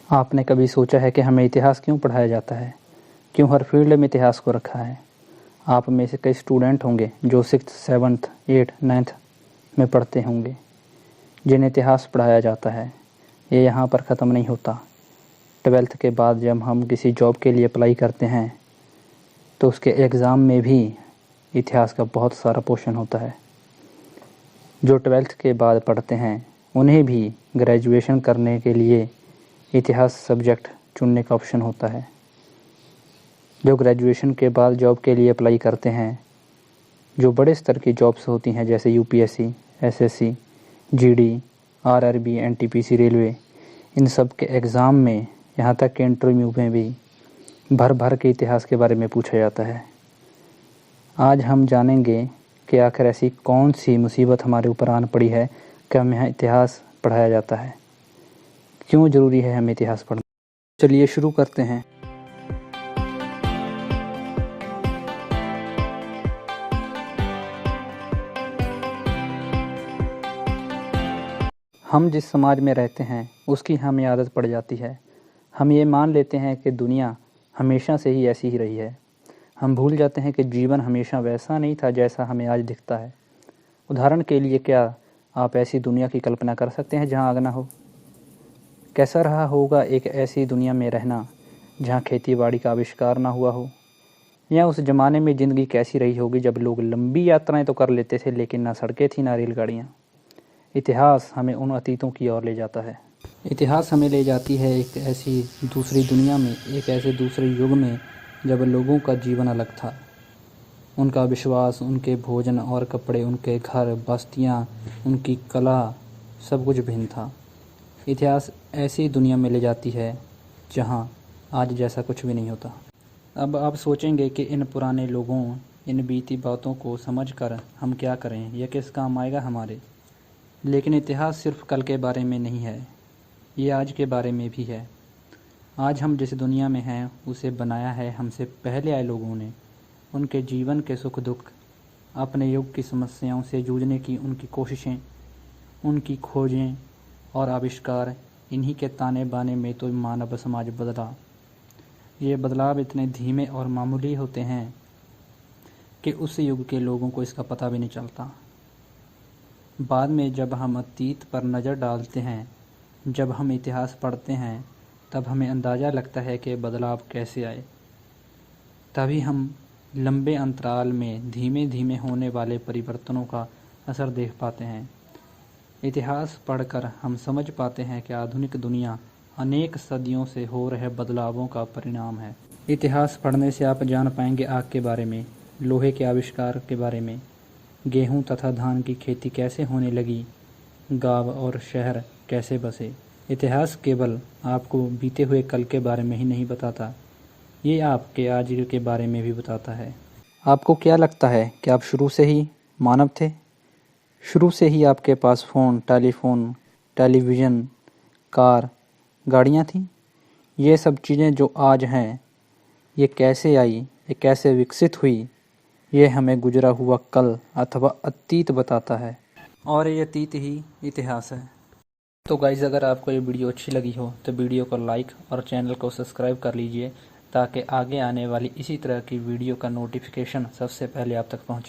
आपने कभी सोचा है कि हमें इतिहास क्यों पढ़ाया जाता है? क्यों हर फील्ड में इतिहास को रखा है? आप में से कई स्टूडेंट होंगे जो 6th, 7th, 8th, 9th में पढ़ते होंगे, जिन्हें इतिहास पढ़ाया जाता है। ये यहाँ पर ख़त्म नहीं होता। 12th के बाद जब हम किसी जॉब के लिए अप्लाई करते हैं तो उसके एग्ज़ाम में भी इतिहास का बहुत सारा पोर्शन होता है। जो 12th के बाद पढ़ते हैं उन्हें भी ग्रेजुएशन करने के लिए इतिहास सब्जेक्ट चुनने का ऑप्शन होता है। जो ग्रेजुएशन के बाद जॉब के लिए अप्लाई करते हैं, जो बड़े स्तर की जॉब्स होती हैं जैसे UPSC, SSC, GD, RRB, NTPC, railway, इन सब के एग्ज़ाम में, यहाँ तक कि इंटरव्यू में भी भर भर के इतिहास के बारे में पूछा जाता है। आज हम जानेंगे कि आखिर ऐसी कौन सी मुसीबत हमारे ऊपर आन पड़ी है कि हमें यहाँ इतिहास पढ़ाया जाता है। क्यों ज़रूरी है हमें इतिहास पढ़ना? चलिए शुरू करते हैं। हम जिस समाज में रहते हैं उसकी हमें आदत पड़ जाती है। हम ये मान लेते हैं कि दुनिया हमेशा से ही ऐसी ही रही है। हम भूल जाते हैं कि जीवन हमेशा वैसा नहीं था जैसा हमें आज दिखता है। उदाहरण के लिए, क्या आप ऐसी दुनिया की कल्पना कर सकते हैं जहाँ आग ना हो? कैसा रहा होगा एक ऐसी दुनिया में रहना जहाँ खेती बाड़ी का आविष्कार ना हुआ हो? या उस ज़माने में ज़िंदगी कैसी रही होगी जब लोग लंबी यात्राएं तो कर लेते थे लेकिन ना सड़कें थी ना रेलगाड़ियाँ। इतिहास हमें उन अतीतों की ओर ले जाता है। इतिहास हमें ले जाती है एक ऐसी दूसरी दुनिया में, एक ऐसे दूसरे युग में जब लोगों का जीवन अलग था। उनका विश्वास, उनके भोजन और कपड़े, उनके घर, बस्तियाँ, उनकी कला, सब कुछ भिन्न था। इतिहास ऐसी दुनिया में ले जाती है जहाँ आज जैसा कुछ भी नहीं होता। अब आप सोचेंगे कि इन पुराने लोगों, इन बीती बातों को समझकर हम क्या करें, यह किस काम आएगा हमारे। लेकिन इतिहास सिर्फ कल के बारे में नहीं है, ये आज के बारे में भी है। आज हम जिस दुनिया में हैं उसे बनाया है हमसे पहले आए लोगों ने। उनके जीवन के सुख दुख, अपने युग की समस्याओं से जूझने की उनकी कोशिशें, उनकी खोजें और आविष्कार, इन्हीं के ताने बाने में तो मानव समाज बदला। ये बदलाव इतने धीमे और मामूली होते हैं कि उस युग के लोगों को इसका पता भी नहीं चलता। बाद में जब हम अतीत पर नज़र डालते हैं, जब हम इतिहास पढ़ते हैं, तब हमें अंदाज़ा लगता है कि बदलाव कैसे आए। तभी हम लंबे अंतराल में धीमे धीमे होने वाले परिवर्तनों का असर देख पाते हैं। इतिहास पढ़कर हम समझ पाते हैं कि आधुनिक दुनिया अनेक सदियों से हो रहे बदलावों का परिणाम है। इतिहास पढ़ने से आप जान पाएंगे आग के बारे में, लोहे के आविष्कार के बारे में, गेहूं तथा धान की खेती कैसे होने लगी, गांव और शहर कैसे बसे। इतिहास केवल आपको बीते हुए कल के बारे में ही नहीं बताता, ये आपके आज के बारे में भी बताता है। आपको क्या लगता है कि आप शुरू से ही मानव थे? शुरू से ही आपके पास फ़ोन, टेलीफोन, टेलीविज़न, कार, गाड़ियाँ थीं? ये सब चीज़ें जो आज हैं, ये कैसे आई, ये कैसे विकसित हुई, ये हमें गुजरा हुआ कल अथवा अतीत बताता है। और ये अतीत ही इतिहास है। तो गाइज़, अगर आपको ये वीडियो अच्छी लगी हो तो वीडियो को लाइक और चैनल को सब्सक्राइब कर लीजिए ताकि आगे आने वाली इसी तरह की वीडियो का नोटिफिकेशन सबसे पहले आप तक पहुँचे।